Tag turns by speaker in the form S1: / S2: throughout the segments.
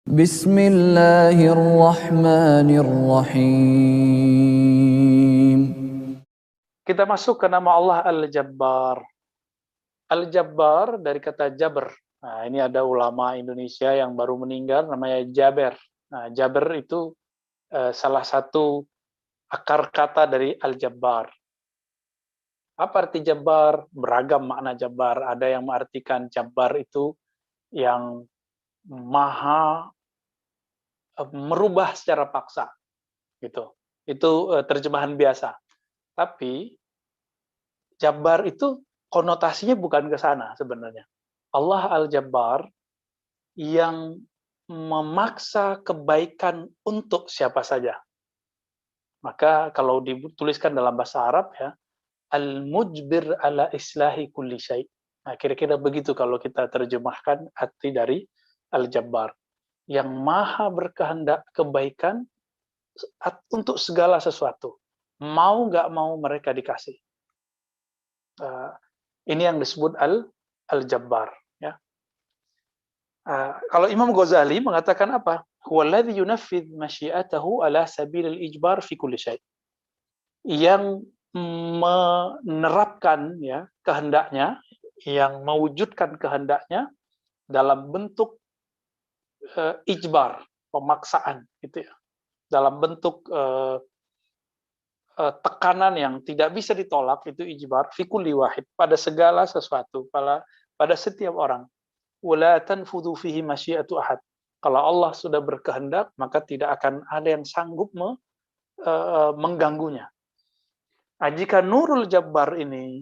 S1: Bismillahirrahmanirrahim.
S2: Kita masuk ke nama Allah Al-Jabbar. Al-Jabbar dari kata Jabr. Nah, ini ada ulama Indonesia yang baru meninggal namanya Jaber. Nah, Jaber itu salah satu akar kata dari Al-Jabbar. Apa arti Jabbar? Beragam makna Jabbar. Ada yang mengartikan Jabbar itu yang maha merubah secara paksa. Gitu. Itu terjemahan biasa. Tapi Jabbar itu konotasinya bukan ke sana sebenarnya. Allah Al-Jabbar yang memaksa kebaikan untuk siapa saja. Maka kalau dituliskan dalam bahasa Arab ya, Al-Mujbir ala islahi kulli syai'. Nah, kira-kira begitu kalau kita terjemahkan arti dari Al-Jabbar. Yang maha berkehendak kebaikan untuk segala sesuatu. Mau nggak mau mereka dikasih. Ini yang disebut Al-Jabbar. Ya. Kalau Imam Ghazali mengatakan apa? Huwaladzi yunaffidh masyiatahu ala sabilil ijbar fi kulli syai'. Yang menerapkan ya kehendaknya, yang mewujudkan kehendaknya dalam bentuk ijbar, pemaksaan gitu ya. Dalam bentuk tekanan yang tidak bisa ditolak, itu ijbar fi kulli wahid, pada segala sesuatu, pada setiap orang. Wala tanfudhu fihi masyiatu ahad. Kalau Allah sudah berkehendak, maka tidak akan ada yang sanggup mengganggunya. Nah, jika Nurul Jabbar ini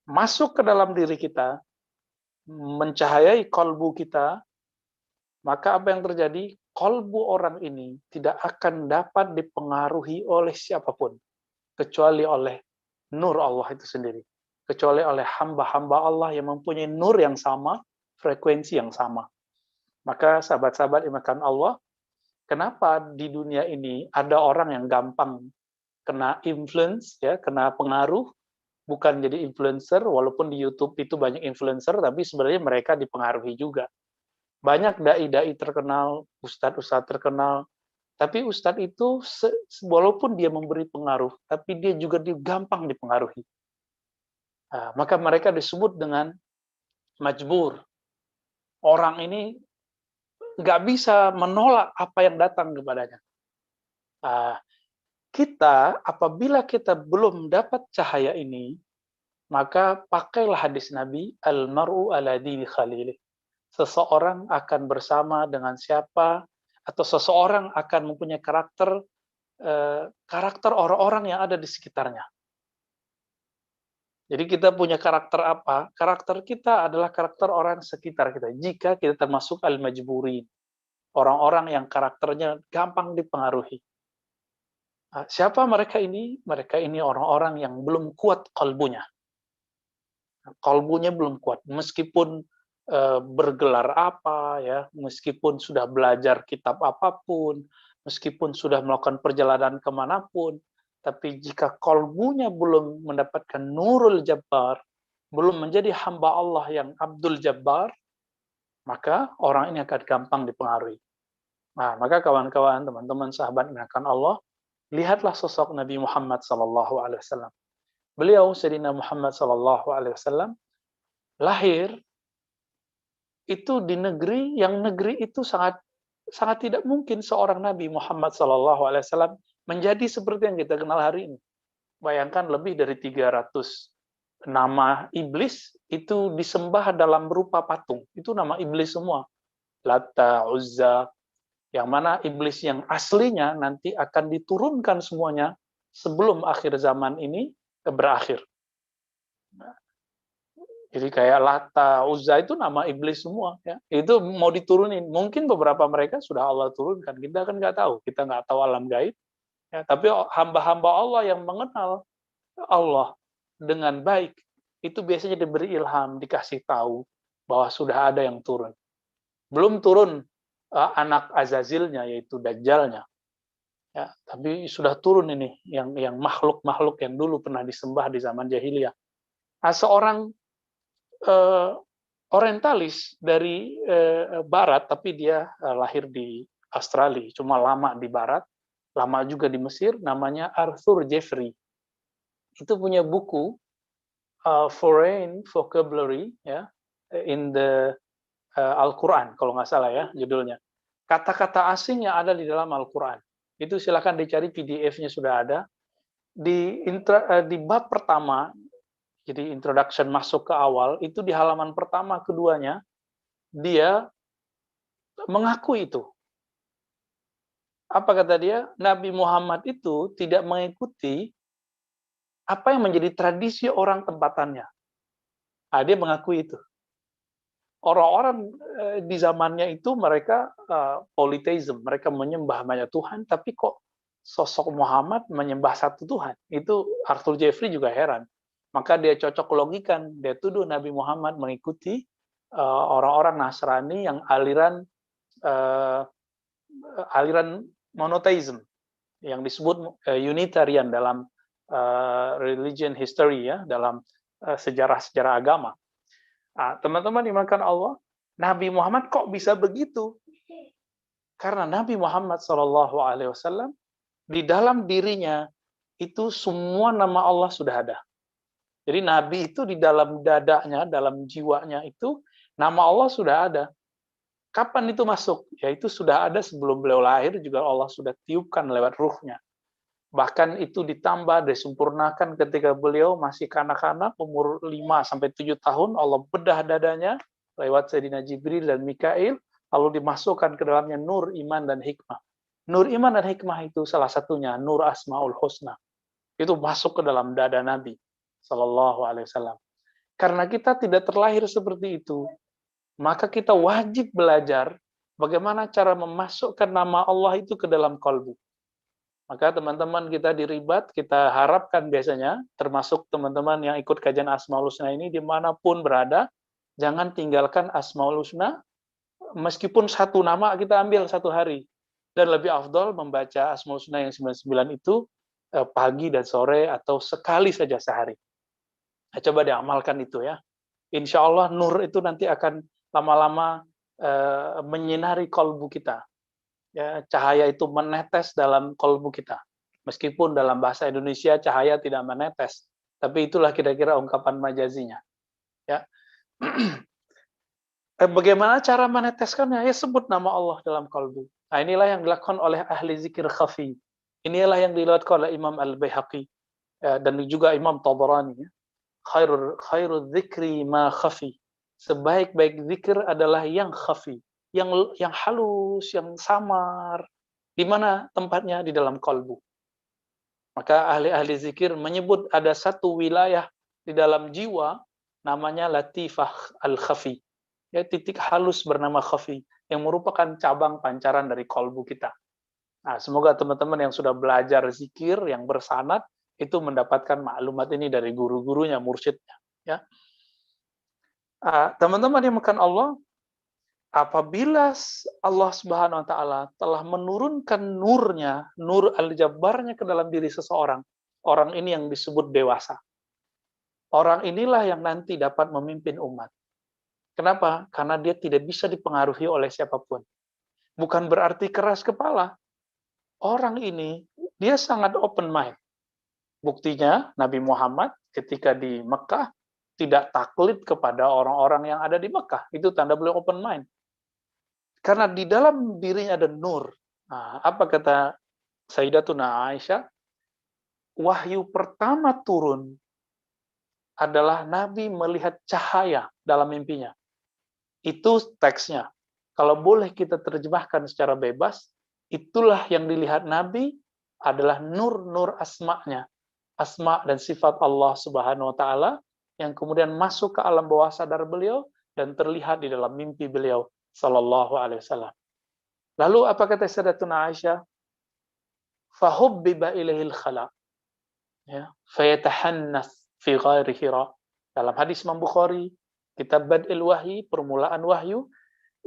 S2: masuk ke dalam diri kita, mencahayai kolbu kita, maka apa yang terjadi? Kolbu orang ini tidak akan dapat dipengaruhi oleh siapapun, kecuali oleh nur Allah itu sendiri. Kecuali oleh hamba-hamba Allah yang mempunyai nur yang sama, frekuensi yang sama. Maka sahabat-sahabat dimakan Allah, kenapa di dunia ini ada orang yang gampang kena influence, ya, kena pengaruh, bukan jadi influencer, walaupun di YouTube itu banyak influencer, tapi sebenarnya mereka dipengaruhi juga. Banyak dai-dai terkenal, ustadz-ustadz terkenal, tapi ustadz itu walaupun dia memberi pengaruh, tapi dia juga gampang dipengaruhi. Nah, maka mereka disebut dengan majbur. Orang ini nggak bisa menolak apa yang datang kepadanya. Kita, apabila kita belum dapat cahaya ini, maka pakailah hadis Nabi, al-mar'u ala dini khalilih. Seseorang akan bersama dengan siapa, atau seseorang akan mempunyai karakter orang-orang yang ada di sekitarnya. Jadi kita punya karakter apa? Karakter kita adalah karakter orang sekitar kita. Jika kita termasuk al-majburin, orang-orang yang karakternya gampang dipengaruhi. Siapa mereka ini? Mereka ini orang-orang yang belum kuat kalbunya. Kalbunya belum kuat, meskipun bergelar apa, ya, meskipun sudah belajar kitab apapun, meskipun sudah melakukan perjalanan kemanapun, tapi jika kalbunya belum mendapatkan Nurul Jabbar, belum menjadi hamba Allah yang Abdul Jabbar, maka orang ini akan gampang dipengaruhi. Nah, maka kawan-kawan, teman-teman, sahabat menakan Allah, lihatlah sosok Nabi Muhammad SAW. Beliau, Sayyidina Muhammad SAW, lahir itu di negeri yang itu sangat tidak mungkin seorang Nabi Muhammad SAW menjadi seperti yang kita kenal hari ini. Bayangkan lebih dari 300 nama iblis itu disembah dalam berupa patung. Itu nama iblis semua. Lata, Uzza, yang mana iblis yang aslinya nanti akan diturunkan semuanya sebelum akhir zaman ini berakhir. Jadi kayak Lata, Uzza itu nama iblis semua. Ya. Itu mau diturunin. Mungkin beberapa mereka sudah Allah turunkan. Kita kan nggak tahu. Kita nggak tahu alam gaib. Ya. Tapi hamba-hamba Allah yang mengenal Allah dengan baik, itu biasanya diberi ilham, dikasih tahu bahwa sudah ada yang turun. Belum turun anak Azazilnya, yaitu Dajjalnya. Ya, tapi sudah turun ini yang makhluk-makhluk yang dulu pernah disembah di zaman jahiliyah. Nah, seorang orientalis dari barat, tapi dia lahir di Australia, cuma lama di barat, lama juga di Mesir, namanya Arthur Jeffrey. Itu punya buku Foreign Vocabulary, ya, in the Al-Quran, kalau nggak salah ya judulnya. Kata-kata asing yang ada di dalam Al-Quran. Itu silakan dicari, PDF-nya sudah ada. Di bab pertama, jadi introduction masuk ke awal, itu di halaman pertama keduanya, dia mengaku itu. Apa kata dia? Nabi Muhammad itu tidak mengikuti apa yang menjadi tradisi orang tempatannya. Nah, dia mengakui itu. Orang-orang di zamannya itu mereka polytheism, mereka menyembah banyak Tuhan, tapi kok sosok Muhammad menyembah satu Tuhan? Itu Arthur Jeffrey juga heran. Maka dia cocok logikan, dia tuduh Nabi Muhammad mengikuti orang-orang Nasrani yang aliran monotheism, yang disebut Unitarian dalam religion history, ya, dalam sejarah-sejarah agama. Nah, teman-teman dimakan Allah, Nabi Muhammad kok bisa begitu? Karena Nabi Muhammad SAW di dalam dirinya itu semua nama Allah sudah ada. Jadi Nabi itu di dalam dadanya, dalam jiwanya itu nama Allah sudah ada. Kapan itu masuk? Ya itu sudah ada sebelum beliau lahir, juga Allah sudah tiupkan lewat ruhnya. Bahkan itu ditambah, disempurnakan ketika beliau masih kanak-kanak, umur 5-7 tahun, Allah bedah dadanya lewat Sayyidina Jibril dan Mikail, lalu dimasukkan ke dalamnya nur, iman, dan hikmah. Nur, iman, dan hikmah itu salah satunya nur Asmaul Husna. Itu masuk ke dalam dada Nabi Sallallahu Alaihi Wasallam. Karena kita tidak terlahir seperti itu, maka kita wajib belajar bagaimana cara memasukkan nama Allah itu ke dalam kalbu. Maka teman-teman kita di Ribat, kita harapkan biasanya, termasuk teman-teman yang ikut kajian Asmaul Husna ini, dimanapun berada, jangan tinggalkan Asmaul Husna, meskipun satu nama kita ambil satu hari. Dan lebih afdol membaca Asmaul Husna yang 99 itu pagi dan sore, atau sekali saja sehari. Nah, coba diamalkan itu ya. Insya Allah nur itu nanti akan lama-lama menyinari kalbu kita. Ya, cahaya itu menetes dalam kalbu kita. Meskipun dalam bahasa Indonesia cahaya tidak menetes, tapi itulah kira-kira ungkapan majazinya. Ya. Bagaimana cara meneteskannya? Ya sebut nama Allah dalam kalbu. Nah, inilah yang dilakukan oleh ahli zikir khafi. Inilah yang dilakukan oleh Imam Al-Baihaqi dan juga Imam Tabarani. Khairul dzikri ma khafi. Sebaik-baik zikir adalah yang khafi, yang halus, yang samar. Di mana tempatnya? Di dalam kalbu. Maka ahli-ahli zikir menyebut ada satu wilayah di dalam jiwa namanya latifah al-khafi. Ya, titik halus bernama khafi yang merupakan cabang pancaran dari kalbu kita. Nah, semoga teman-teman yang sudah belajar zikir yang bersanad itu mendapatkan maklumat ini dari guru-gurunya, mursyidnya. Ya. Teman-teman yang makan Allah, apabila Allah Subhanahu wa taala telah menurunkan nurnya, nur al-jabbarnya ke dalam diri seseorang, orang ini yang disebut dewasa. Orang inilah yang nanti dapat memimpin umat. Kenapa? Karena dia tidak bisa dipengaruhi oleh siapapun. Bukan berarti keras kepala. Orang ini dia sangat open mind. Buktinya Nabi Muhammad ketika di Mekah tidak taklid kepada orang-orang yang ada di Mekah. Itu tanda beliau open mind. Karena di dalam dirinya ada nur. Nah, apa kata Sayyidatuna Aisyah? Wahyu pertama turun adalah Nabi melihat cahaya dalam mimpinya. Itu teksnya. Kalau boleh kita terjemahkan secara bebas, itulah yang dilihat Nabi adalah nur-nur asma'nya. Asma' dan sifat Allah Subhanahu wa taala yang kemudian masuk ke alam bawah sadar beliau dan terlihat di dalam mimpi beliau sallallahu alaihi wasallam. Lalu apa kata Sayyidatuna Aisyah? Fahubbiba ilaihil khala. Ya, fayatahannas fi ghairi hira. Dalam hadis Imam Bukhari, kitab Bad'il Wahyi, permulaan wahyu,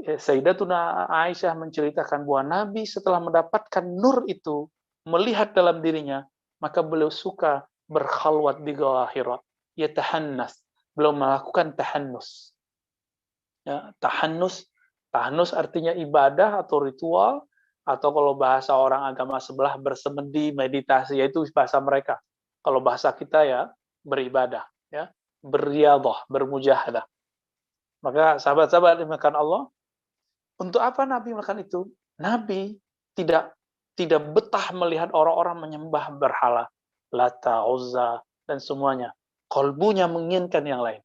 S2: Sayyidatuna Aisyah menceritakan bahwa Nabi setelah mendapatkan nur itu, melihat dalam dirinya, maka beliau suka berkhalwat di Ghawa Hira. Yatahannas. Beliau melakukan tahannus. Ya, tahannus artinya ibadah atau ritual, atau kalau bahasa orang agama sebelah bersemedi, meditasi, yaitu bahasa mereka. Kalau bahasa kita ya beribadah, ya, berriyadhah, bermujahadah. Maka sahabat-sahabat dimakan Allah, untuk apa Nabi melakukan itu? Nabi tidak tidak betah melihat orang-orang menyembah berhala, Lata, Uzza, dan semuanya. Kolbunya menginginkan yang lain.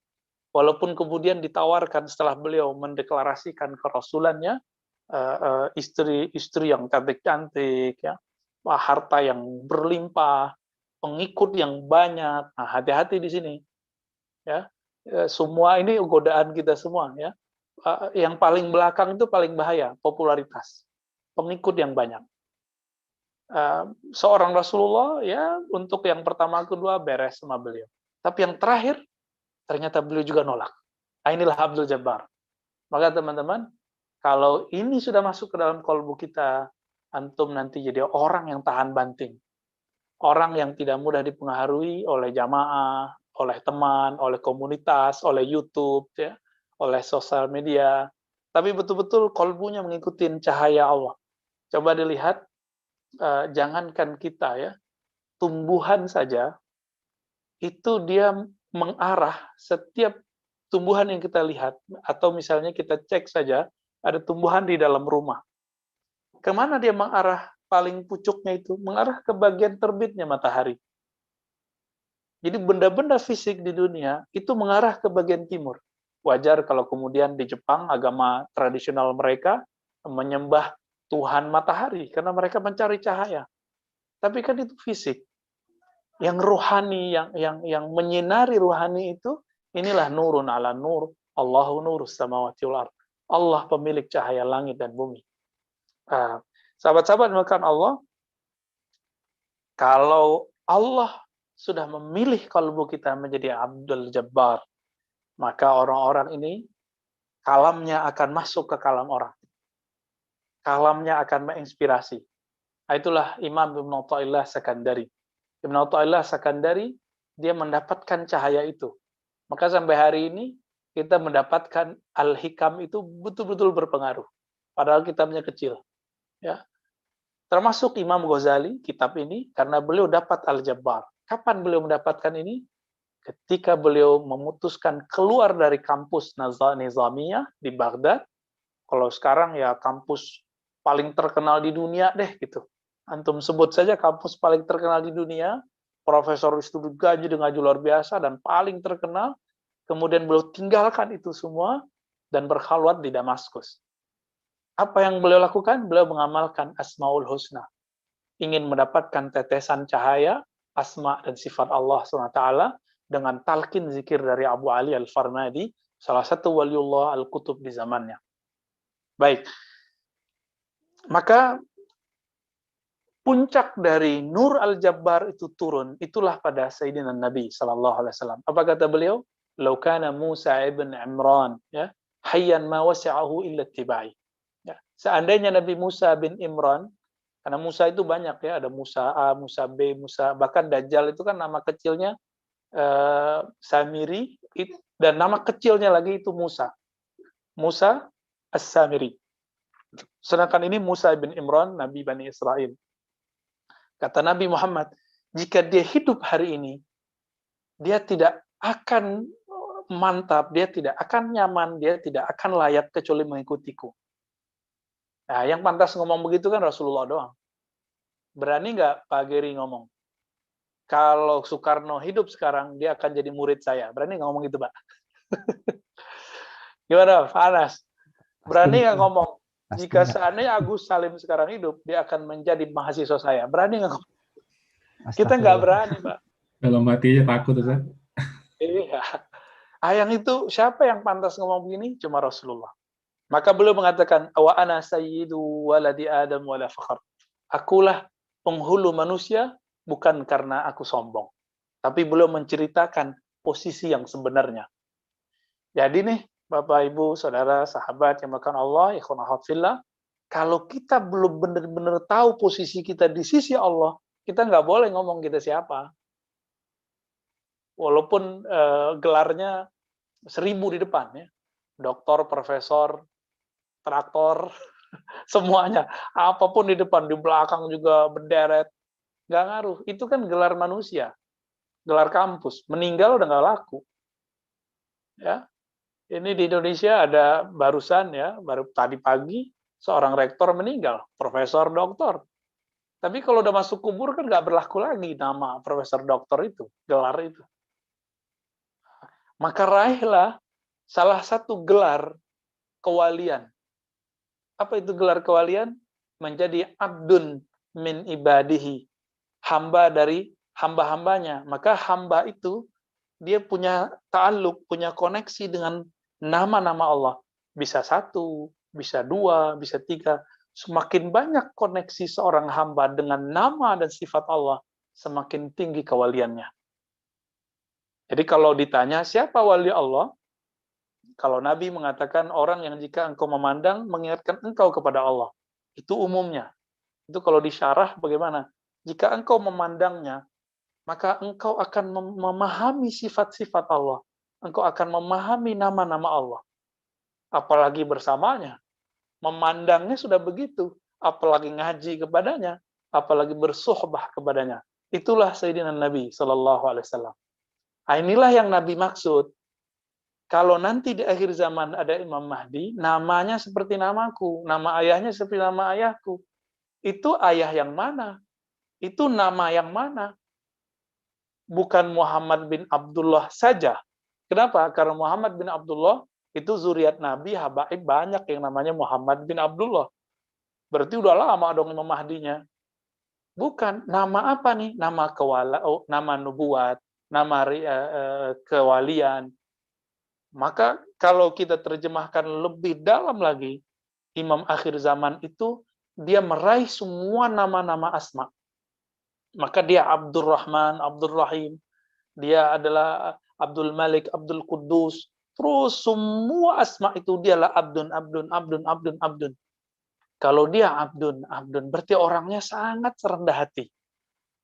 S2: Walaupun kemudian ditawarkan setelah beliau mendeklarasikan kerasulannya, istri-istri yang cantik-cantik, ya, harta yang berlimpah, pengikut yang banyak. Nah, hati-hati di sini, ya. Semua ini godaan kita semua, ya. Yang paling belakang itu paling bahaya, popularitas, pengikut yang banyak. Seorang Rasulullah, ya, untuk yang pertama kedua beres sama beliau. Tapi yang terakhir ternyata beliau juga nolak. Nah, inilah Abdul Jabbar. Maka teman-teman, kalau ini sudah masuk ke dalam kolbu kita, antum nanti jadi orang yang tahan banting. Orang yang tidak mudah dipengaruhi oleh jamaah, oleh teman, oleh komunitas, oleh YouTube, ya, oleh sosial media. Tapi betul-betul kolbunya mengikuti cahaya Allah. Coba dilihat, jangankan kita, ya, tumbuhan saja, itu dia mengarah setiap tumbuhan yang kita lihat, atau misalnya kita cek saja, ada tumbuhan di dalam rumah. Kemana dia mengarah paling pucuknya itu? Mengarah ke bagian terbitnya matahari. Jadi benda-benda fisik di dunia itu mengarah ke bagian timur. Wajar kalau kemudian di Jepang, agama tradisional mereka menyembah Tuhan matahari, karena mereka mencari cahaya. Tapi kan itu fisik. Yang rohani, yang menyinari rohani itu, inilah nurun ala nur, Allahu nurus samawati wal ardh. Allah pemilik cahaya langit dan bumi. Sahabat-sahabat makan Allah, kalau Allah sudah memilih kalbu kita menjadi Abdul Jabbar, maka orang-orang ini kalamnya akan masuk ke kalam orang. Kalamnya akan menginspirasi. Itulah Imam Ibn Athaillah Sakandari. Ibn Athaillah Sakandari, dia mendapatkan cahaya itu. Maka sampai hari ini, kita mendapatkan Al-Hikam itu betul-betul berpengaruh. Padahal kitabnya kecil. Ya. Termasuk Imam Ghazali, kitab ini, karena beliau dapat Al-Jabbar. Kapan beliau mendapatkan ini? Ketika beliau memutuskan keluar dari kampus Nizamiyah di Baghdad. Kalau sekarang ya kampus paling terkenal di dunia deh gitu. Antum sebut saja kampus paling terkenal di dunia, profesor studi gaji dengan gaji luar biasa dan paling terkenal. Kemudian beliau tinggalkan itu semua dan berkhalwat di Damaskus. Apa yang beliau lakukan? Beliau mengamalkan Asmaul Husna. Ingin mendapatkan tetesan cahaya, asma dan sifat Allah SWT dengan talqin zikir dari Abu Ali Al-Farmadi, salah satu waliullah Al-Qutub di zamannya. Baik. Maka puncak dari Nur Al-Jabbar itu turun, itulah pada Sayyidina Nabi SAW. Apa kata beliau? Lau kana Musa ibn Imran, ya, hayyan ma wasi'ahu illa tibai. Ya. Seandainya Nabi Musa bin Imran, karena Musa itu banyak ya, ada Musa A, Musa B, Musa, bahkan Dajjal itu kan nama kecilnya Samiri, dan nama kecilnya lagi itu Musa. Musa As-Samiri. Sedangkan ini Musa bin Imran, Nabi Bani Israel. Kata Nabi Muhammad, jika dia hidup hari ini, dia tidak akan mantap, dia tidak akan nyaman, dia tidak akan layak kecuali mengikutiku. Nah, yang pantas ngomong begitu kan Rasulullah doang. Berani nggak Pak Geri ngomong? Kalau Soekarno hidup sekarang, dia akan jadi murid saya. Berani nggak ngomong gitu, Pak? Gimana, Pak Anas? Berani nggak ngomong? Jika seandainya Agus Salim sekarang hidup, dia akan menjadi mahasiswa saya. Berani nggak? Kita nggak berani, Pak.
S1: Dalam hati aja takut, Ustaz.
S2: Iya. Yang itu, siapa yang pantas ngomong begini? Cuma Rasulullah. Maka beliau mengatakan, wa ana sayyidu waladi Adam wala fakhr. Akulah penghulu manusia, bukan karena aku sombong. Tapi beliau menceritakan posisi yang sebenarnya. Jadi nih, Bapak, Ibu, Saudara, sahabat yang makan Allah, ikhwan fillah, kalau kita belum benar-benar tahu posisi kita di sisi Allah, kita nggak boleh ngomong kita siapa. Walaupun gelarnya 1000 di depan, ya. doktor, profesor, traktor, semuanya. Apapun di depan, di belakang juga berderet. Nggak ngaruh. Itu kan gelar manusia, gelar kampus. Meninggal udah nggak laku. Ya, ini di Indonesia ada barusan ya, baru tadi pagi seorang rektor meninggal, profesor doktor. Tapi kalau udah masuk kubur kan nggak berlaku lagi nama profesor doktor itu, gelar itu. Maka raihlah salah satu gelar kewalian. Apa itu gelar kewalian? Menjadi abdun min ibadihi, hamba dari hamba-hambanya. Maka hamba itu dia punya ta'alluq, punya koneksi dengan nama-nama Allah. Bisa satu, bisa dua, bisa tiga. Semakin banyak koneksi seorang hamba dengan nama dan sifat Allah, semakin tinggi kewaliannya. Jadi kalau ditanya siapa wali Allah, kalau Nabi mengatakan orang yang jika engkau memandang, mengingatkan engkau kepada Allah. Itu umumnya. Itu kalau disyarah bagaimana? Jika engkau memandangnya, maka engkau akan memahami sifat-sifat Allah. Engkau akan memahami nama-nama Allah. Apalagi bersamanya. Memandangnya sudah begitu. Apalagi ngaji kepadanya. Apalagi bersuhbah kepadanya. Itulah Sayyidina Nabi SAW. Nah, inilah yang Nabi maksud. Kalau nanti di akhir zaman ada Imam Mahdi, namanya seperti namaku, nama ayahnya seperti nama ayahku. Itu ayah yang mana? Itu nama yang mana? Bukan Muhammad bin Abdullah saja. Kenapa? Karena Muhammad bin Abdullah itu zuriat Nabi, habaib banyak yang namanya Muhammad bin Abdullah. Berarti udah lama dong Imam Mahdinya. Bukan. Nama apa nih? Nama nama nubuat, nama kewalian. Maka kalau kita terjemahkan lebih dalam lagi, Imam akhir zaman itu dia meraih semua nama-nama asma. Maka dia Abdurrahman, Abdul Rahim, dia adalah Abdul Malik, Abdul Quddus. Terus semua asma itu dialah Abdun, Abdun, Abdun, Abdun, Abdun. Kalau dia Abdun, Abdun, berarti orangnya sangat rendah hati.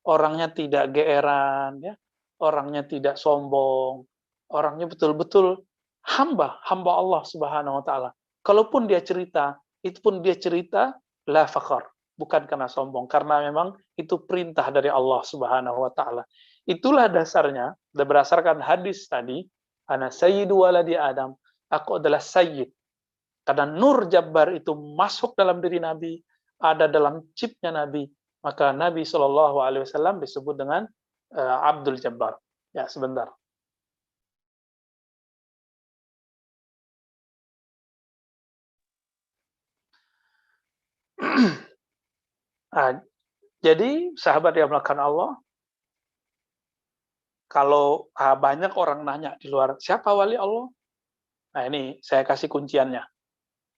S2: Orangnya tidak geeran, ya. Orangnya tidak sombong. Orangnya betul-betul hamba Allah Subhanahu wa taala. Kalaupun dia cerita, itu pun dia cerita la fakhar, bukan karena sombong, karena memang itu perintah dari Allah Subhanahu wa taala. Itulah dasarnya, berdasarkan hadis tadi, ana sayyidu waladi Adam, aku adalah sayyid. Karena nur Jabbar itu masuk dalam diri Nabi, ada dalam chipnya Nabi, maka Nabi SAW disebut dengan Abdul Jabbar. Ya, sebentar. Nah, jadi sahabat yang melakukan Allah, kalau banyak orang nanya di luar, siapa wali Allah? Nah, ini saya kasih kunciannya.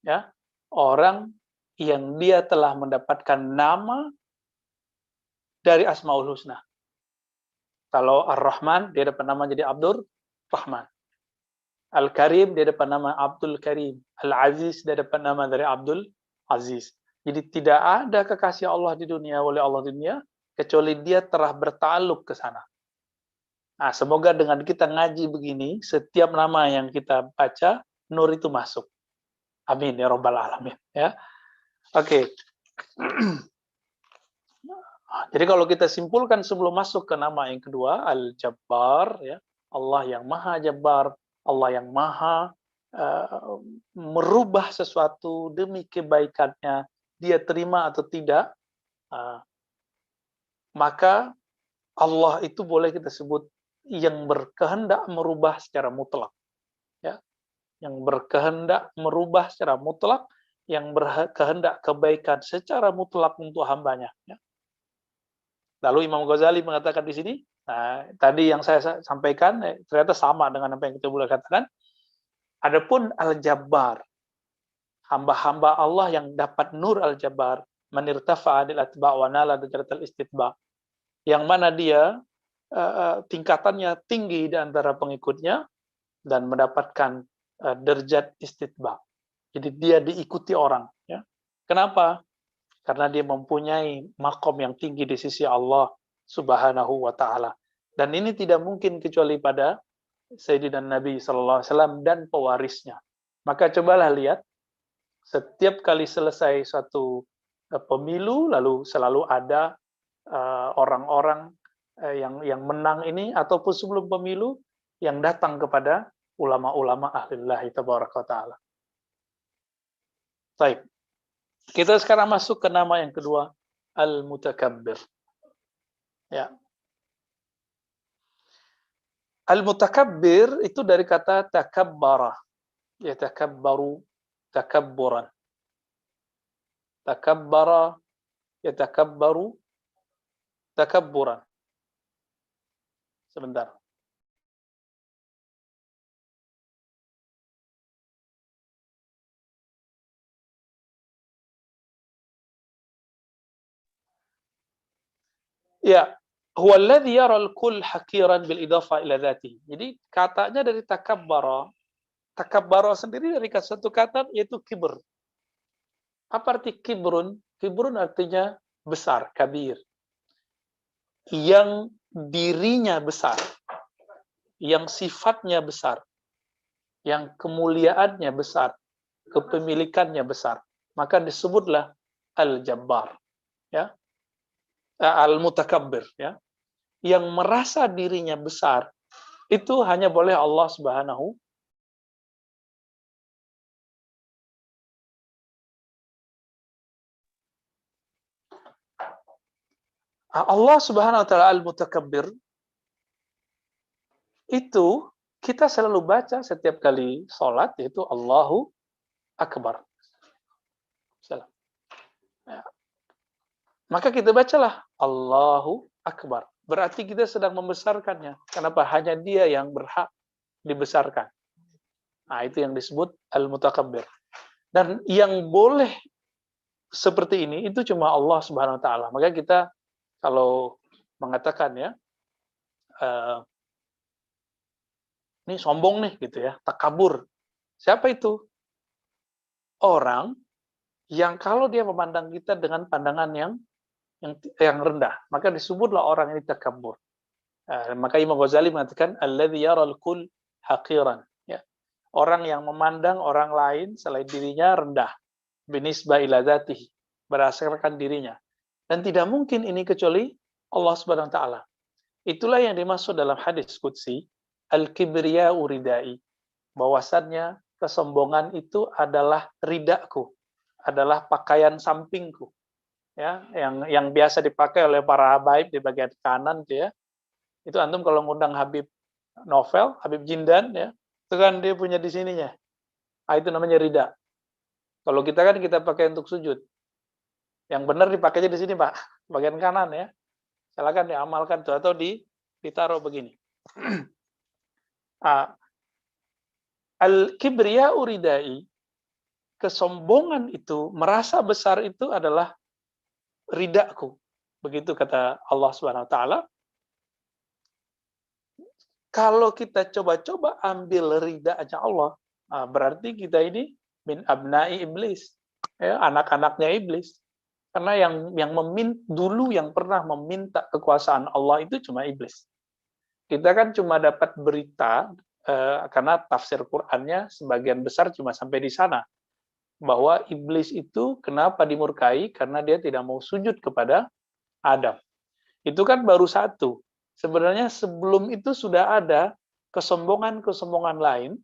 S2: Ya, orang yang dia telah mendapatkan nama dari Asmaul Husna. Kalau Ar-Rahman, dia dapat nama jadi Abdur Rahman. Al-Karim, dia dapat nama Abdul Karim. Al-Aziz, dia dapat nama dari Abdul Aziz. Jadi tidak ada kekasih Allah di dunia, oleh Allah di dunia, kecuali dia telah bertaluk ke sana. Nah, semoga dengan kita ngaji begini, setiap nama yang kita baca, nur itu masuk. Amin ya Rabbal Alamin. Ya. Oke. Jadi kalau kita simpulkan sebelum masuk ke nama yang kedua, Al-Jabbar, ya, Allah yang Maha Jabbar, Allah yang Maha merubah sesuatu demi kebaikannya, dia terima atau tidak, maka Allah itu boleh kita sebut yang berkehendak merubah secara mutlak, ya, yang berkehendak merubah secara mutlak, yang berkehendak kebaikan secara mutlak untuk hambanya. Ya. Lalu Imam Ghazali mengatakan di sini, nah, tadi yang saya sampaikan ternyata sama dengan apa yang kita boleh katakan. Adapun Al-Jabbar, hamba-hamba Allah yang dapat nur Al-Jabbar, manirtafa adil atba' wa nala darajatal istitba, yang mana dia tingkatannya tinggi di antara pengikutnya dan mendapatkan derajat istitba. Jadi dia diikuti orang. Ya. Kenapa? Karena dia mempunyai makom yang tinggi di sisi Allah Subhanahu wa taala. Dan ini tidak mungkin kecuali pada Sayyidina Nabi sallallahu alaihi wasallam dan pewarisnya. Maka cobalah lihat, setiap kali selesai suatu pemilu, lalu selalu ada orang-orang yang menang ini, ataupun sebelum pemilu, yang datang kepada ulama-ulama ahlillahi tabaraka wa ta'ala. Baik. Kita sekarang masuk ke nama yang kedua, Al-Mutakabbir. Ya. Al-Mutakabbir itu dari kata takabbara. Yatakabbaru takabburan. Takabbara yatakabbaru takabburan. Sebentar. Ya, huwa alladhi yara al-kull hakiran bil idafa ila dhatihi. Jadi katanya dari takabbara. Takabbara sendiri dari satu kata yaitu kibr. Apa arti kibrun? Kibrun artinya besar, kabir. Yang dirinya besar, yang sifatnya besar, yang kemuliaannya besar, kepemilikannya besar. Maka disebutlah Al-Jabbar, ya. Al-Mutakabbir, ya. Yang merasa dirinya besar itu hanya boleh Allah Subhanahu. Allah Subhanahu wa taala Al-Mutakabbir itu kita selalu baca setiap kali sholat, yaitu Allahu Akbar. Salam. Ya. Maka kita bacalah Allahu Akbar. Berarti kita sedang membesarkannya. Kenapa? Hanya Dia yang berhak dibesarkan. Nah, itu yang disebut Al-Mutakabbir. Dan yang boleh seperti ini itu cuma Allah Subhanahu wa taala. Maka kita kalau mengatakan ya, ini sombong nih gitu ya, takabur. Siapa itu? Orang yang kalau dia memandang kita dengan pandangan yang rendah, maka disebutlah orang ini takabur. Maka Imam Ghazali mengatakan alladzi yaral kull haqiran, ya. Orang yang memandang orang lain selain dirinya rendah, binisbah ila dzatihi, berdasarkan dirinya. Dan tidak mungkin ini kecuali Allah Subhanahu wa taala. Itulah yang dimaksud dalam hadis qudsi, al-kibriya'u ridai. Bahwasannya kesombongan itu adalah ridaku, adalah pakaian sampingku. Ya, yang biasa dipakai oleh para habaib di bagian kanan gitu ya. Itu antum kalau ngundang Habib Novel, Habib Jindan ya, itu kan dia punya di sininya. Ah, itu namanya rida. Kalau kita kan kita pakai untuk sujud. Yang benar dipakainya di sini, Pak, bagian kanan ya. Silakan diamalkan tuh atau ditaruh begini. Al-kibriya'u ridai, kesombongan itu, merasa besar itu adalah ridaku. Begitu kata Allah Subhanahu wa taala. Kalau kita coba-coba ambil ridanya Allah, berarti kita ini min abna'i iblis. Ya, anak-anaknya iblis. Karena yang dulu yang pernah meminta kekuasaan Allah itu cuma iblis. Kita kan cuma dapat berita karena tafsir Qur'annya sebagian besar cuma sampai di sana, bahwa iblis itu kenapa dimurkai karena dia tidak mau sujud kepada Adam. Itu kan baru satu. Sebenarnya sebelum itu sudah ada kesombongan-kesombongan lain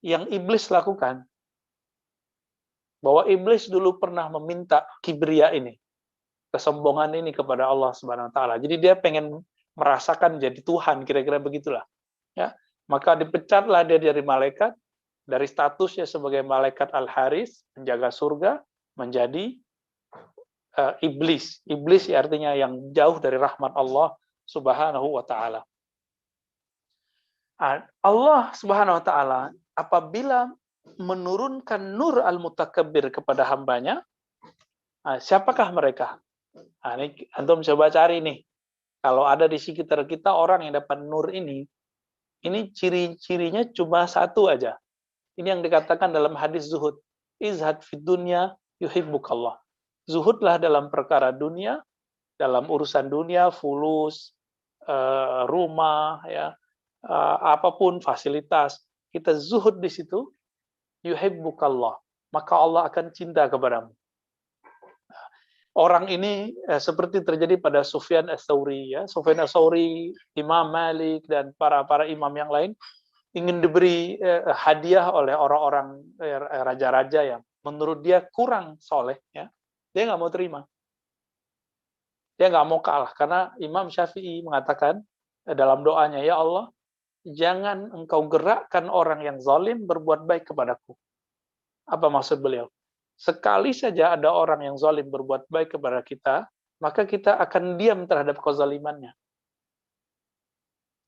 S2: yang iblis lakukan. Bahwa iblis dulu pernah meminta kibria ini, kesombongan ini kepada Allah Subhanahu wa taala. Jadi dia pengen merasakan jadi Tuhan, kira-kira begitulah. Ya. Maka dipecatlah dia dari malaikat, dari statusnya sebagai malaikat Al-Haris, penjaga surga, menjadi iblis. Iblis artinya yang jauh dari rahmat Allah Subhanahu wa taala. Allah Subhanahu wa taala apabila menurunkan nur al-mutakabbir kepada hambanya, siapakah mereka? Ini antum coba cari nih. Kalau ada di sekitar kita orang yang dapat nur ini ciri-cirinya cuma satu aja. Ini yang dikatakan dalam hadis zuhud. Izhad fid dunya yuhibbukallah. Zuhudlah dalam perkara dunia, dalam urusan dunia, fulus, rumah, ya, apapun fasilitas. Kita zuhud di situ, yuhibbukallah, maka Allah akan cinta kepadamu. Orang ini seperti terjadi pada Sufyan Ats-Tsauri, ya. Sufyan Ats-Tsauri, Imam Malik dan para imam yang lain ingin diberi hadiah oleh orang-orang raja-raja yang menurut dia kurang soleh, ya. Dia nggak mau terima. Dia nggak mau kalah karena Imam Syafi'i mengatakan dalam doanya, ya Allah, jangan engkau gerakkan orang yang zalim berbuat baik kepadaku. Apa maksud beliau? Sekali saja ada orang yang zalim berbuat baik kepada kita, maka kita akan diam terhadap kezalimannya.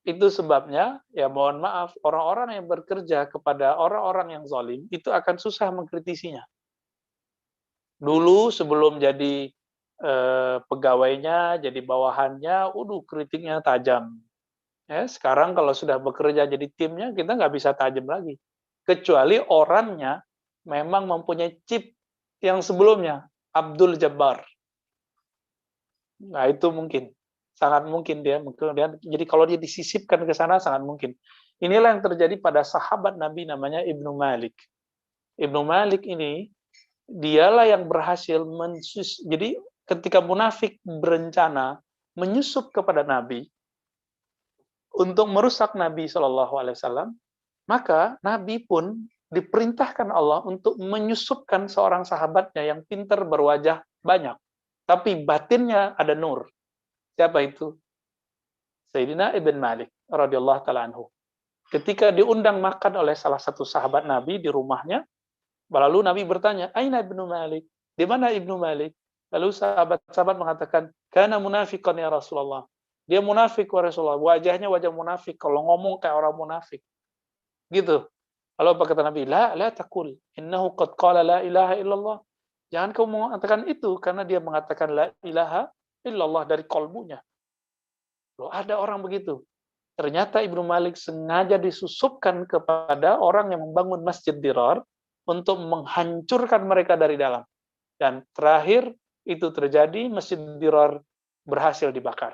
S2: Itu sebabnya, ya mohon maaf, orang-orang yang bekerja kepada orang-orang yang zalim, itu akan susah mengkritisinya. Dulu sebelum jadi pegawainya, jadi bawahannya, kritiknya tajam. Ya, sekarang kalau sudah bekerja jadi timnya, kita nggak bisa tajam lagi. Kecuali orangnya memang mempunyai chip yang sebelumnya, Abdul Jabbar. Nah, itu mungkin. Sangat mungkin dia. Jadi kalau dia disisipkan ke sana, sangat mungkin. Inilah yang terjadi pada sahabat Nabi namanya Ibnu Malik. Ibnu Malik ini, dialah yang berhasil jadi ketika munafik berencana menyusup kepada Nabi untuk merusak Nabi SAW, maka Nabi pun diperintahkan Allah untuk menyusupkan seorang sahabatnya yang pintar berwajah banyak, tapi batinnya ada nur. Siapa itu? Sayyidina Ibn Malik radhiyallahu taala anhu. Ketika diundang makan oleh salah satu sahabat Nabi di rumahnya, lalu Nabi bertanya, "Aina Ibnu Malik?" Di mana Ibnu Malik? Lalu sahabat-sahabat mengatakan, "Kana munafiqan ya Rasulullah." Dia munafik ya Rasulullah, wajahnya wajah munafik, kalau ngomong kayak orang munafik. Gitu. Lalu apa kata Nabi? La taqul, innahu qad qala la ilaha illallah. Jangan kamu mengatakan itu, karena dia mengatakan la ilaha illallah dari kolbunya. Loh, ada orang begitu. Ternyata Ibnu Malik sengaja disusupkan kepada orang yang membangun Masjid Dirar untuk menghancurkan mereka dari dalam. Dan terakhir itu terjadi, Masjid Dirar berhasil dibakar.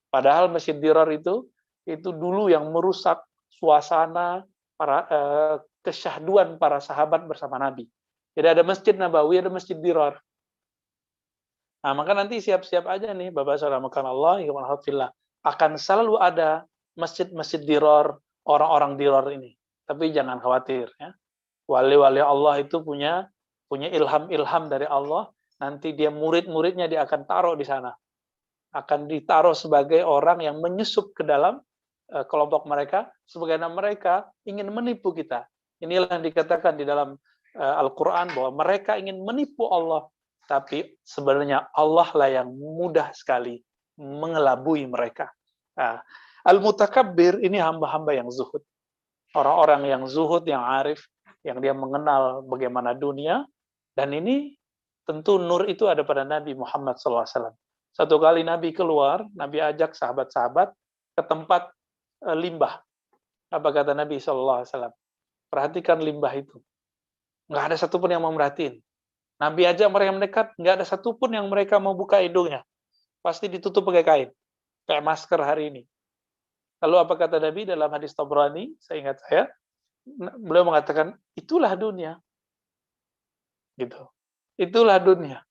S2: Padahal Masjid Dirar itu dulu yang merusak suasana kesyahduan para sahabat bersama Nabi. Jadi ada Masjid Nabawi, ada Masjid Dirar. Nah, maka nanti siap-siap aja nih, Bapak Saudara makan Allah, akan selalu ada masjid-masjid Dirar, orang-orang Dirar ini. Tapi jangan khawatir, ya. Wali-wali Allah itu punya ilham-ilham dari Allah. Nanti dia murid-muridnya dia akan taruh di sana. Akan ditaruh sebagai orang yang menyusup ke dalam kelompok mereka, sebagaimana mereka ingin menipu kita. Inilah yang dikatakan di dalam Al-Quran, bahwa mereka ingin menipu Allah, tapi sebenarnya Allah lah yang mudah sekali mengelabui mereka. Nah, Al-Mutakabbir ini hamba-hamba yang zuhud. Orang-orang yang zuhud, yang arif, yang dia mengenal bagaimana dunia, dan ini tentu nur itu ada pada Nabi Muhammad SAW. Satu kali Nabi keluar, Nabi ajak sahabat-sahabat ke tempat limbah. Apa kata Nabi SAW? Perhatikan limbah itu. Nggak ada satupun yang mau merhatiin. Nabi aja mereka mendekat, nggak ada satupun yang mereka mau buka hidungnya. Pasti ditutup pakai kain. Kayak masker hari ini. Lalu apa kata Nabi dalam hadis Tabrani, saya ingat beliau mengatakan, itulah dunia. Gitu. Itulah dunia.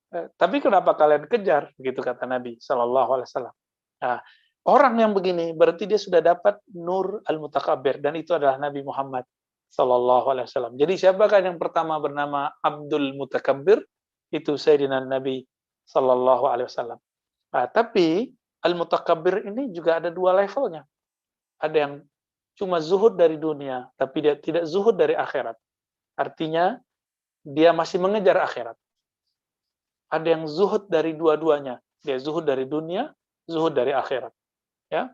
S2: Tapi kenapa kalian kejar? Begitu kata Nabi SAW. Nah, orang yang begini berarti dia sudah dapat nur al-mutakabbir, dan itu adalah Nabi Muhammad SAW. Jadi siapakah yang pertama bernama Abdul Mutakabbir? Itu Sayyidina Nabi SAW. Nah, tapi al-mutakabbir ini juga ada dua levelnya. Ada yang cuma zuhud dari dunia, tapi dia tidak zuhud dari akhirat. Artinya dia masih mengejar akhirat. Ada yang zuhud dari dua-duanya. Dia zuhud dari dunia, zuhud dari akhirat. Ya.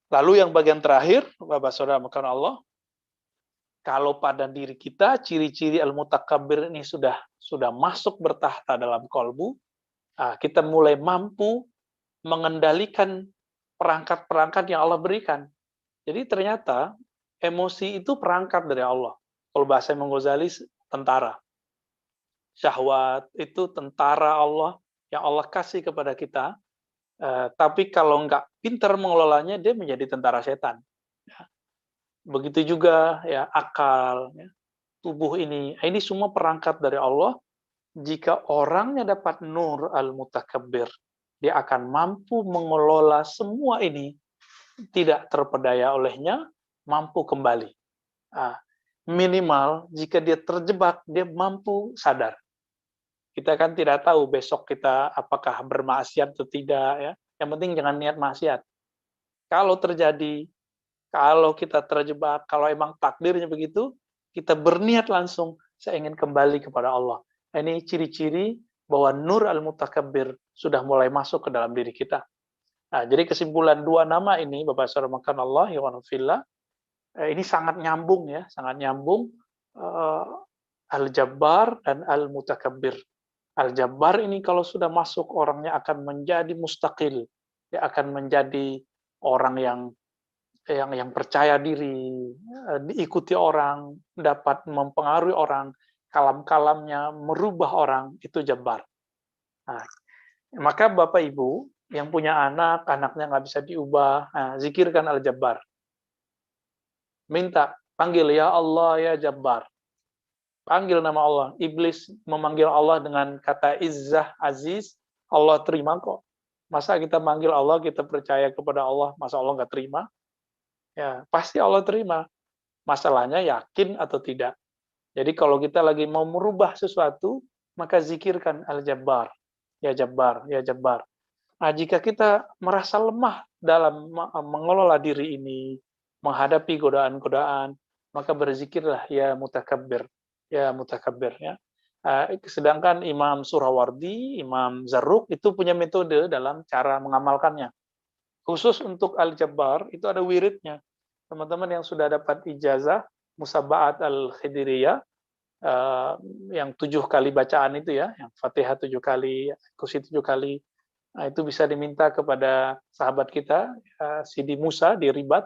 S2: Lalu yang bagian terakhir, Bapak Saudara makan Allah, kalau pada diri kita ciri-ciri al-mutakabbir ini sudah masuk bertahta dalam kolbu, kita mulai mampu mengendalikan perangkat-perangkat yang Allah berikan. Jadi ternyata emosi itu perangkat dari Allah. Kalau bahasa Imam Ghazali, tentara. Syahwat itu tentara Allah yang Allah kasih kepada kita. Tapi kalau nggak pintar mengelolanya, dia menjadi tentara setan. Ya. Begitu juga ya akal, ya, tubuh ini. Ini semua perangkat dari Allah. Jika orangnya dapat nur al-mutakabbir, dia akan mampu mengelola semua ini, tidak terpedaya olehnya, mampu kembali. Nah, minimal jika dia terjebak, dia mampu sadar. Kita kan tidak tahu besok kita apakah bermaksiat atau tidak, ya. Yang penting jangan niat maksiat. Kalau terjadi, kalau kita terjebak, kalau emang takdirnya begitu, kita berniat langsung, saya ingin kembali kepada Allah. Ini ciri-ciri bahwa nur al-mutakabbir sudah mulai masuk ke dalam diri kita. Nah, jadi kesimpulan dua nama ini, Bapak Saudara makan Allah, ya fillah, ini sangat nyambung ya, sangat nyambung. Al-Jabbar dan Al-Mutakabbir. Al-Jabbar ini kalau sudah masuk, orangnya akan menjadi mustaqil, dia akan menjadi orang yang percaya diri, diikuti orang, dapat mempengaruhi orang, kalam-kalamnya merubah orang, itu Jabbar. Nah, maka Bapak Ibu yang punya anak, anaknya nggak bisa diubah, nah, zikirkan Al-Jabbar. Minta, panggil ya Allah ya Jabbar. Panggil nama Allah. Iblis memanggil Allah dengan kata izzah, aziz, Allah terima kok. Masa kita manggil Allah, kita percaya kepada Allah, masa Allah nggak terima? Ya, pasti Allah terima. Masalahnya yakin atau tidak. Jadi kalau kita lagi mau merubah sesuatu, maka zikirkan Al-Jabbar. Ya Jabbar, ya Jabbar. Nah, jika kita merasa lemah dalam mengelola diri ini, menghadapi godaan-godaan, maka berzikirlah ya Mutakabbir. Ya Mutakabbir, ya. Sedangkan Imam Surawardi, Imam Zarruq itu punya metode dalam cara mengamalkannya. Khusus untuk Al-Jabbar itu ada wiridnya. Teman-teman yang sudah dapat ijazah Musaba'at Al-Khidiriyah, yang 7 kali bacaan itu ya, yang Fatihah 7 kali, Kursi 7 kali, nah, itu bisa diminta kepada sahabat kita, Sidi Musa di Ribat.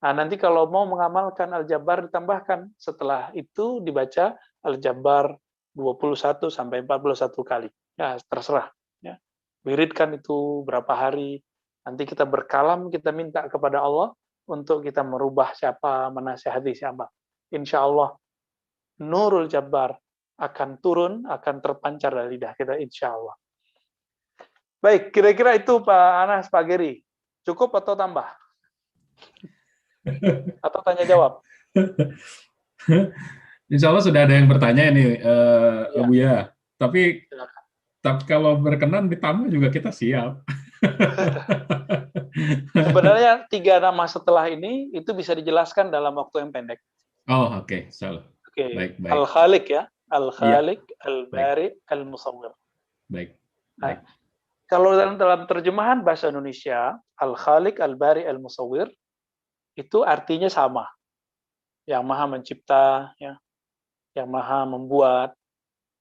S2: Nah, nanti kalau mau mengamalkan Al-Jabbar ditambahkan, setelah itu dibaca Al-Jabbar 21 sampai 41 kali. Ya, terserah. Ya. Wiridkan itu berapa hari. Nanti kita berkalam, kita minta kepada Allah untuk kita merubah siapa, menasihati siapa. Insya Allah, Nurul Jabbar akan turun, akan terpancar dari lidah kita, insya Allah. Baik, kira-kira itu Pak Anas, Pak Geri. Cukup atau tambah? Atau tanya jawab?
S1: Insya Allah sudah ada yang bertanya nih,
S2: Ya,
S1: Buya. Tapi
S2: silakan.
S1: kalau berkenan ditambah juga kita siap.
S2: Sebenarnya 3 nama setelah ini itu bisa dijelaskan dalam waktu yang pendek.
S1: Oh, oke. Salah.
S2: Oke,
S1: Baik, baik.
S2: Al-Khaliq ya,
S1: Iya,
S2: Al-Khaliq,
S1: baik,
S2: Al-Bari, Al-Musawwir.
S1: baik,
S2: Nah,
S1: baik.
S2: kalau dalam terjemahan bahasa Indonesia, Al-Khaliq, Al-Bari, Al-Musawwir itu artinya sama. Yang Maha Mencipta, ya, yang Maha Membuat,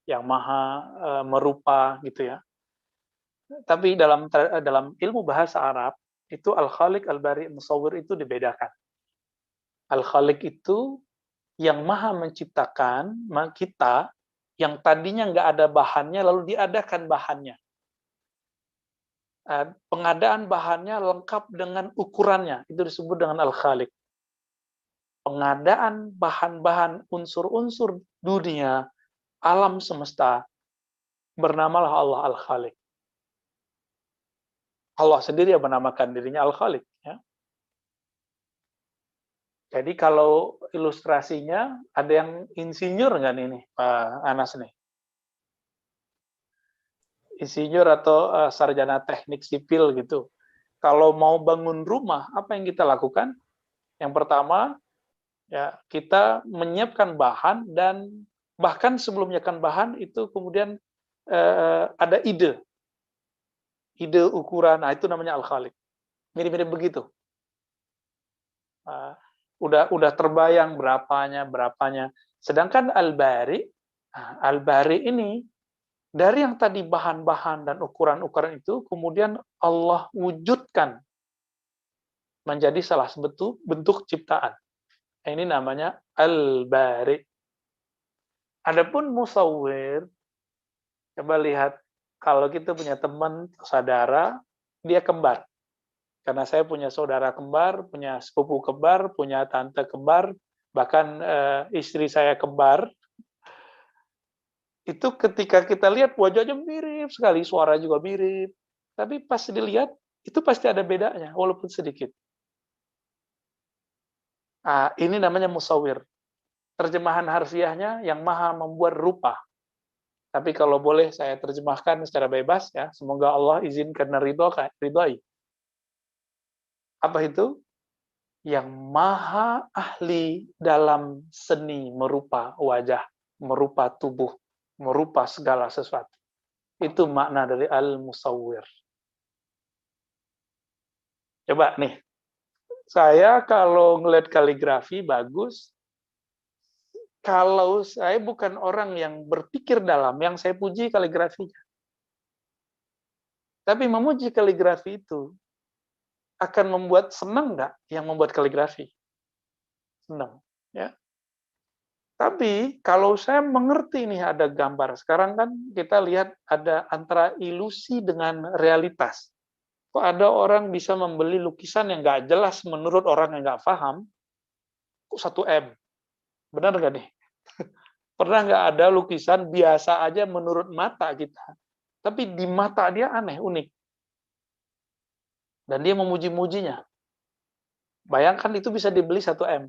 S2: yang Maha merupa gitu ya. Tapi dalam ilmu bahasa Arab itu Al-Khaliq, Al-Bari, Al-Musawwir itu dibedakan. Al-Khaliq itu yang Maha menciptakan kita, yang tadinya nggak ada bahannya lalu diadakan bahannya. Pengadaan bahannya lengkap dengan ukurannya, itu disebut dengan Al-Khaliq. Pengadaan bahan-bahan unsur-unsur dunia, alam semesta, bernamalah Allah Al-Khaliq. Allah sendiri yang menamakan dirinya Al-Khaliq. Ya. Jadi kalau ilustrasinya, ada yang insinyur nggak nih Pak Anas nih? Insinyur atau sarjana teknik sipil gitu. Kalau mau bangun rumah, apa yang kita lakukan? Yang pertama, ya kita menyiapkan bahan, dan bahkan sebelum menyiapkan bahan itu kemudian ada ide ukuran. Nah, itu namanya Al-Khaliq. Mirip-mirip begitu. Udah terbayang berapanya. Sedangkan Al-Bari ini dari yang tadi bahan-bahan dan ukuran-ukuran itu kemudian Allah wujudkan menjadi salah satu bentuk ciptaan. Ini namanya Al-Bari. Adapun Musawwir, coba lihat kalau kita punya teman, saudara, dia kembar. Karena saya punya saudara kembar, punya sepupu kembar, punya tante kembar, bahkan istri saya kembar. Itu ketika kita lihat wajahnya mirip sekali, suara juga mirip. Tapi pas dilihat, itu pasti ada bedanya, walaupun sedikit. Ini namanya musawir. Terjemahan harfiahnya yang maha membuat rupa. Tapi kalau boleh saya terjemahkan secara bebas, ya, semoga Allah izinkan ridhoi. Apa itu? Yang maha ahli dalam seni merupa wajah, merupa tubuh, merupa segala sesuatu. Itu makna dari al-musawwir. Coba nih, saya kalau ngeliat kaligrafi bagus, kalau saya bukan orang yang berpikir dalam, yang saya puji kaligrafinya. Tapi memuji kaligrafi itu akan membuat senang nggak yang membuat kaligrafi? Senang, ya. Tapi kalau saya mengerti nih ada gambar, sekarang kan kita lihat ada antara ilusi dengan realitas. Kok ada orang bisa membeli lukisan yang nggak jelas menurut orang yang nggak paham, kok 1 M? Benar nggak nih? Pernah nggak ada lukisan biasa aja menurut mata kita, tapi di mata dia aneh, unik. Dan dia memuji-mujinya. Bayangkan itu bisa dibeli 1 M.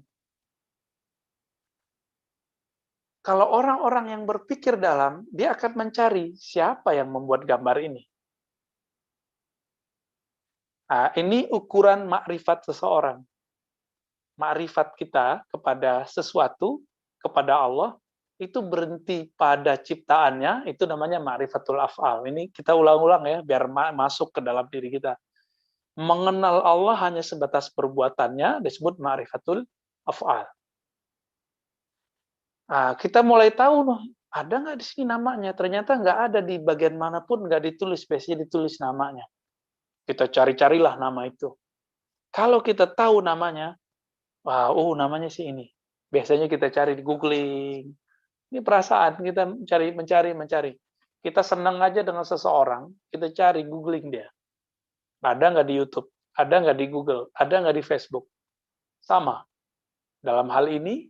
S2: Kalau orang-orang yang berpikir dalam, dia akan mencari siapa yang membuat gambar ini. Ini ukuran makrifat seseorang. Makrifat kita kepada sesuatu, kepada Allah, itu berhenti pada ciptaannya, itu namanya ma'rifatul af'al. Ini kita ulang-ulang ya, biar masuk ke dalam diri kita. Mengenal Allah hanya sebatas perbuatannya, disebut ma'rifatul af'al. Kita mulai tahu, ada nggak di sini namanya? Ternyata nggak ada di bagian manapun, nggak ditulis, biasanya ditulis namanya. Kita cari-carilah nama itu. Kalau kita tahu namanya, namanya sih ini. Biasanya kita cari di googling. Ini perasaan, kita mencari. Kita senang aja dengan seseorang, kita cari, googling dia. Ada nggak di YouTube? Ada nggak di Google? Ada nggak di Facebook? Sama. Dalam hal ini,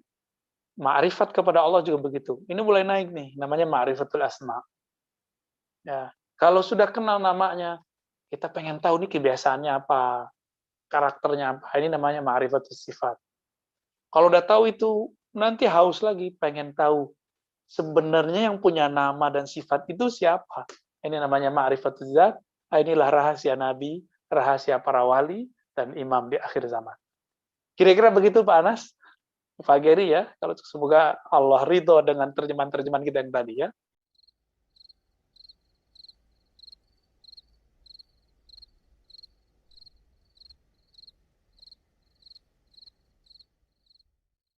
S2: ma'rifat kepada Allah juga begitu. Ini mulai naik nih, namanya ma'rifatul asma. Ya, kalau sudah kenal namanya, kita pengen tahu nih kebiasaannya apa, karakternya apa. Ini namanya ma'rifatul sifat. Kalau udah tahu itu, nanti haus lagi, pengen tahu sebenarnya yang punya nama dan sifat itu siapa. Ini namanya ma'rifatul zat. Inilah rahasia Nabi, rahasia para wali, dan imam di akhir zaman. Kira-kira begitu Pak Anas, Pak Geri ya. Kalau semoga Allah ridho dengan terjemahan-terjemahan kita yang tadi ya.